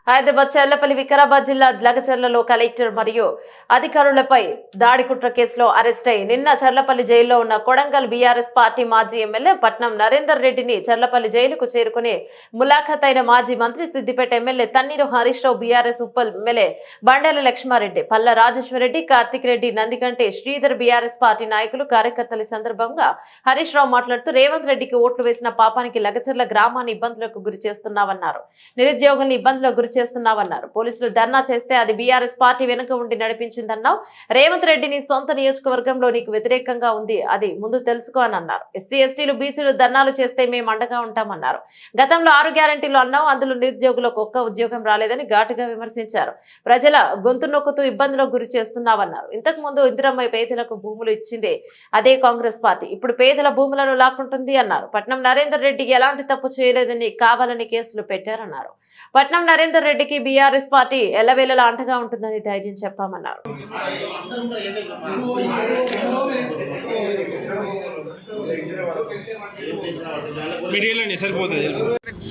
హైదరాబాద్ చర్లపల్లి వికారాబాద్ జిల్లా లగచర్లలో కలెక్టర్ మరియు అధికారులపై దాడి కుట్ర కేసులో అరెస్ట్ అయి నిన్న చర్లపల్లి జైల్లో ఉన్న కొడంగల్ బీఆర్ఎస్ పార్టీ మాజీ ఎమ్మెల్యే పట్నం నరేందర్ రెడ్డిని చర్లపల్లి జైలుకు చేరుకుని ములాఖత్ అయిన మాజీ మంత్రి Siddipet MLA Thanneeru Harish Rao, BRS Uppal MLA బండేల Lakshma Reddy, పల్ల రాజేశ్వరరెడ్డి, కార్తిక్ రెడ్డి, నందికంటి శ్రీధర్ బీఆర్ఎస్ పార్టీ నాయకులు కార్యకర్తల సందర్భంగా హరీష్ రావు మాట్లాడుతూ రేవంత్ రెడ్డికి ఓట్లు వేసిన పాపానికి లగచర్ల గ్రామాన్ని ఇబ్బందులకు గురి చేస్తున్నామన్నారు. నిరుద్యోగుల్ని ఇబ్బందులకు గురి చేస్తున్నామన్నారు. పోలీసులు ధర్నా చేస్తే అది బీఆర్ఎస్ పార్టీ వెనుక ఉండి నడిపించిందన్నావు. రేవంత్ రెడ్డిని సొంత నియోజకవర్గంలో నీకు వ్యతిరేకంగా ఉంది, అది ముందు తెలుసుకో అని అన్నారు. ఎస్సీ ఎస్టీలు బీసీలు ధర్నాలు చేస్తే మేము అండగా ఉంటామన్నారు. గతంలో 6 గ్యారెంటీలు అన్నావు, అందులో నిరుద్యోగులకు ఒక్క ఉద్యోగం రాలేదని ఘాటుగా విమర్శించారు. ప్రజల గొంతు నొక్కుతూ ఇబ్బందులకు గురి చేస్తున్నావన్నారు. ఇంతకు ముందు ఇందిరమ్మ పేదలకు భూములు ఇచ్చింది అదే కాంగ్రెస్ పార్టీ, ఇప్పుడు పేదల భూములను లాక్కుంటుంది అన్నారు. పట్నం నరేందర్ రెడ్డి ఎలాంటి తప్పు చేయలేదని కావాలని కేసులు పెట్టారన్నారు. పట్నం నరేందర్ రెడ్డికి బీఆర్ఎస్ పార్టీ ఎల్లవేళలా అంటగా ఉంటుందని ధైర్యం చెప్పామన్నారు.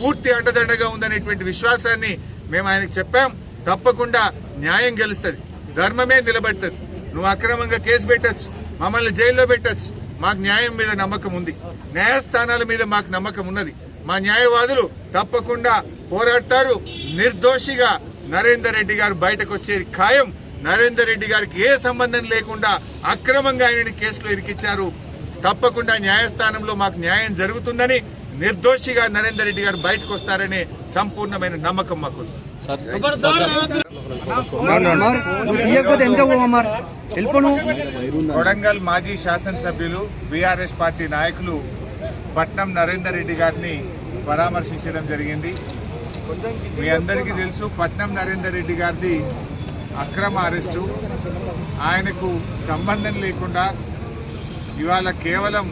పూర్తి అండదండగా ఉందనేటువంటి విశ్వాసాన్ని మేము ఆయనకు చెప్పాం. తప్పకుండా న్యాయం గెలుస్తుంది, ధర్మమే నిలబడుతుంది. నువ్వు అక్రమంగా కేసు పెట్టచ్చు, మమ్మల్ని జైల్లో పెట్టచ్చు, మాకు న్యాయం మీద నమ్మకం ఉంది, న్యాయస్థానాల మీద మాకు నమ్మకం ఉన్నది. మా న్యాయవాదులు తప్పకుండా పోరాడతారు. నిర్దోషిగా నరేందర్ రెడ్డి గారు బయటకు వచ్చేది ఖాయం. నరేందర్ రెడ్డి గారికి ఏ సంబంధం లేకుండా అక్రమంగా ఆయనని కేసులో ఇరికిచ్చారు. తప్పకుండా న్యాయస్థానంలో మాకు న్యాయం జరుగుతుందని, నిర్దోషిగా నరేందర్ రెడ్డి గారు బయటకు వస్తారనే సంపూర్ణమైన నమ్మకం మాకు. కొడంగల్ మాజీ శాసనసభ్యులు బీఆర్ఎస్ పార్టీ నాయకులు పట్నం నరేందర్ రెడ్డి గారిని పరామర్శించడం జరిగింది. మీ అందరికీ తెలుసు, పట్నం నరేందర్ రెడ్డి గారిది అక్రమ అరెస్టు. ఆయనకు సంబంధం లేకుండా ఇవాళ కేవలం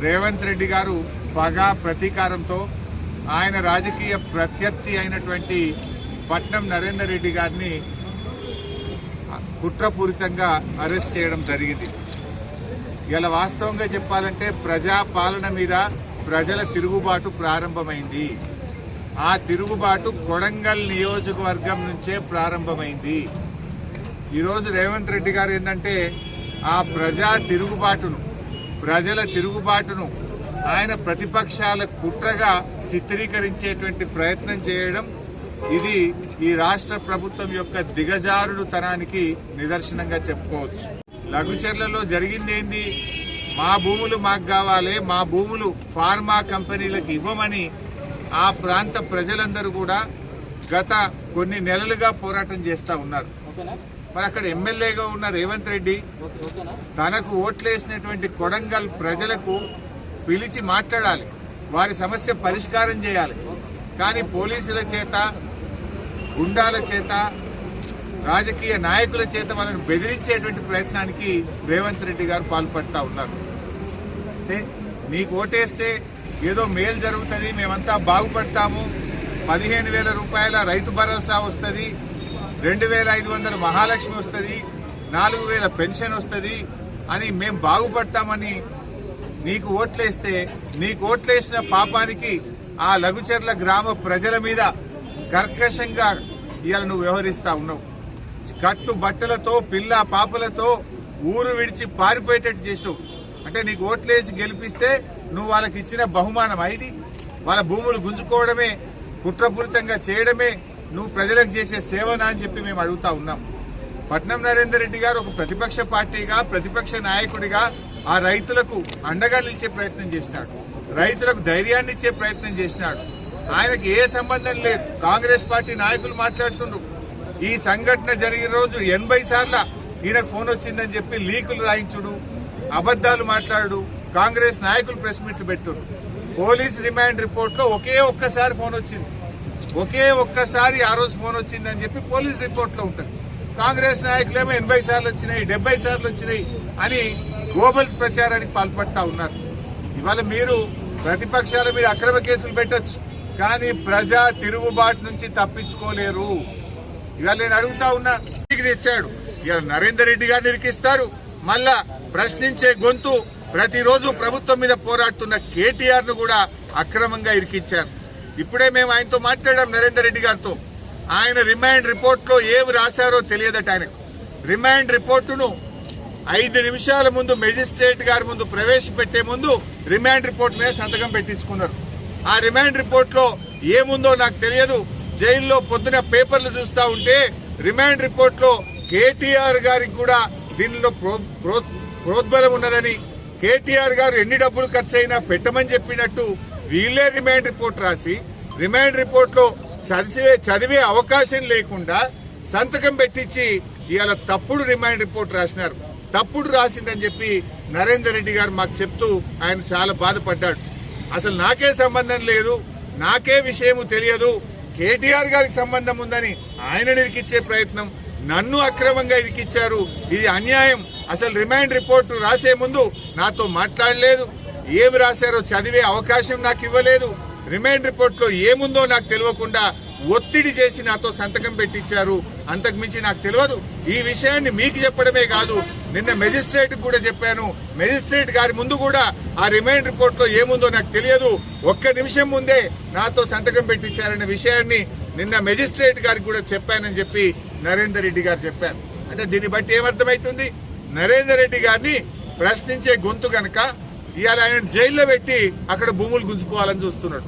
రేవంత్ రెడ్డి గారు పగ ప్రతీకారంతో ఆయన రాజకీయ ప్రత్యర్థి అయినటువంటి పట్నం నరేందర్ రెడ్డి గారిని కుట్రపూరితంగా అరెస్ట్ చేయడం జరిగింది. ఇలా వాస్తవంగా చెప్పాలంటే ప్రజా పాలన మీద ప్రజల తిరుగుబాటు ప్రారంభమైంది. ఆ తిరుగుబాటు కొడంగల్ నియోజకవర్గం నుంచే ప్రారంభమైంది. ఈరోజు రేవంత్ రెడ్డి గారు ఏంటంటే ఆ ప్రజా తిరుగుబాటును, ప్రజల తిరుగుబాటును ఆయన ప్రతిపక్షాల కుట్రగా చిత్రీకరించేటువంటి ప్రయత్నం చేయడం, ఇది ఈ రాష్ట్ర ప్రభుత్వం యొక్క దిగజారుడుతనానికి నిదర్శనంగా చెప్పుకోవచ్చు. లఘుచర్లలో జరిగింది ఏంది? మా భూములు మాకు కావాలి, మా భూములు ఫార్మా కంపెనీలకు ఇవ్వమని ఆ ప్రాంత ప్రజలందరూ కూడా గత కొన్ని నెలలుగా పోరాటం చేస్తూ ఉన్నారు. మరి అక్కడ ఎమ్మెల్యేగా ఉన్న రేవంత్ రెడ్డి తనకు ఓట్లేసినటువంటి కొడంగల్ ప్రజలకు పిలిచి మాట్లాడాలి, వారి సమస్య పరిష్కారం చేయాలి. కానీ పోలీసుల చేత, గుండాల చేత, రాజకీయ నాయకుల చేత వాళ్ళని బెదిరించేటువంటి ప్రయత్నానికి రేవంత్ రెడ్డి గారు పాల్పడతా ఉన్నారు. అంటే నీకు ఓటేస్తే ఏదో మేలు జరుగుతుంది, మేమంతా బాగుపడతాము, 15,000 రూపాయల రైతు భరోసా వస్తుంది, 2,500 మహాలక్ష్మి వస్తుంది, 4,000 పెన్షన్ వస్తుంది అని మేము బాగుపడతామని నీకు ఓట్లేస్తే, నీకు ఓట్లేసిన పాపానికి ఆ లఘుచర్ల గ్రామ ప్రజల మీద కర్కశంగా ఇవాళ నువ్వు వ్యవహరిస్తా ఉన్నావు. కట్టు బట్టలతో, పిల్ల పాపలతో ఊరు విడిచి పారిపోయేటట్టు చేసావు. అంటే నీకు ఓట్లేసి గెలిపిస్తే నువ్వు వాళ్ళకి ఇచ్చిన బహుమానం ఇది? వాళ్ళ భూములు గుంజుకోవడమే, కుట్రపూరితంగా చేయడమే నువ్వు ప్రజలకు చేసే సేవనా అని చెప్పి మేము అడుగుతా ఉన్నాం. పట్నం నరేందర్ రెడ్డి గారు ఒక ప్రతిపక్ష పార్టీగా, ప్రతిపక్ష నాయకుడిగా ఆ రైతులకు అండగా నిలిచే ప్రయత్నం చేసినాడు, రైతులకు ధైర్యాన్ని ఇచ్చే ప్రయత్నం చేసినాడు. ఆయనకి ఏ సంబంధం లేదు. కాంగ్రెస్ పార్టీ నాయకులు మాట్లాడుతుండ్రు, ఈ సంఘటన జరిగిన రోజు 80 సార్లు ఈయనకు ఫోన్ వచ్చిందని చెప్పి లీకులు రాయించుడు, అబద్దాలు మాట్లాడు, కాంగ్రెస్ నాయకులు ప్రెస్ మీట్లు పెడుతున్నారు. పోలీస్ రిమాండ్ రిపోర్ట్ లో ఒకే ఒక్కసారి ఫోన్ వచ్చింది, ఒకే ఒక్కసారి ఆ రోజు ఫోన్ వచ్చిందని చెప్పి పోలీస్ రిపోర్ట్ లో ఉంటుంది. కాంగ్రెస్ నాయకులేమో 80 సార్లు వచ్చినాయి, 70 సార్లు వచ్చినాయి అని గోబల్స్ ప్రచారానికి పాల్పడతా ఉన్నారు. ఇవాళ మీరు ప్రతిపక్షాల మీద అక్రమ కేసులు పెట్టచ్చు, కానీ ప్రజా తిరుగుబాటు నుంచి తప్పించుకోలేరు. ఇవాళ నేను అడుగుతా ఉన్నా, తెచ్చాడు ఇవాళ నరేందర్ రెడ్డి గారిని ఇరికిస్తారు. మళ్ళా ప్రశ్నించే గొంతు ప్రతిరోజు ప్రభుత్వం మీద పోరాడుతున్న కేటీఆర్ ను కూడా అక్రమంగా ఇరికించారు. ఇప్పుడే మేము ఆయనతో మాట్లాడాం, నరేందర్ రెడ్డి గారితో. ఆయన రిమాండ్ రిపోర్ట్ లో ఏమి రాశారో తెలియదట ఆయనకు. రిమాండ్ రిపోర్టును 5 నిమిషాల ముందు మెజిస్ట్రేట్ గారి ముందు ప్రవేశపెట్టే ముందు రిమాండ్ రిపోర్ట్ మీద సంతకం పెట్టించుకున్నారు. ఆ రిమాండ్ రిపోర్ట్ లో ఏముందో నాకు తెలియదు. జైల్లో పొద్దున పేపర్లు చూస్తా ఉంటే రిమాండ్ రిపోర్ట్ లో కేటీఆర్ గారికి కూడా దీనిలో ప్రోద్బలం ఉన్నదని, కేటీఆర్ గారు ఎన్ని డబ్బులు ఖర్చు అయినా పెట్టమని చెప్పినట్టు వీళ్ళే రిమాండ్ రిపోర్ట్ రాసి రిమాండ్ రిపోర్ట్ లో చదివే అవకాశం లేకుండా సంతకం పెట్టించి ఇవాళ తప్పుడు రిమాండ్ రిపోర్ట్ రాసినారు. తప్పుడు రాసిందని చెప్పి నరేందర్ రెడ్డి గారు మాకు చెప్తూ ఆయన చాలా బాధపడ్డాడు. అసలు నాకే సంబంధం లేదు, నాకే విషయం తెలియదు, కేటీఆర్ గారికి సంబంధం ఉందని ఆయన ఇరికిచ్చే ప్రయత్నం, నన్ను అక్రమంగా ఇరికిచ్చారు, ఇది అన్యాయం. అసలు రిమాండ్ రిపోర్ట్ రాసే ముందు నాతో మాట్లాడలేదు, ఏమి రాశారో చదివే అవకాశం నాకు ఇవ్వలేదు, రిమాండ్ రిపోర్ట్ లో ఏముందో నాకు తెలియకుండా ఒత్తిడి చేసి నాతో సంతకం పెట్టించారు. అంతకు మించి నాకు తెలియదు. ఈ విషయాన్ని మీకు చెప్పడమే కాదు, నిన్న మెజిస్ట్రేట్ కూడా చెప్పాను. మెజిస్ట్రేట్ గారి ముందు కూడా ఆ రిమాండ్ రిపోర్ట్ లో ఏముందో నాకు తెలియదు, ఒక్క నిమిషం ముందే నాతో సంతకం పెట్టించారనే విషయాన్ని నిన్న మెజిస్ట్రేట్ గారికి కూడా చెప్పానని చెప్పి నరేందర్ రెడ్డి గారు చెప్పారు. అంటే దీన్ని బట్టి ఏమర్థమవుతుంది, నరేందర్ రెడ్డి గారిని ప్రశ్నించే గొంతు గనక ఇవాళ ఆయన జైల్లో పెట్టి అక్కడ భూములు గుంజుకోవాలని చూస్తున్నాడు.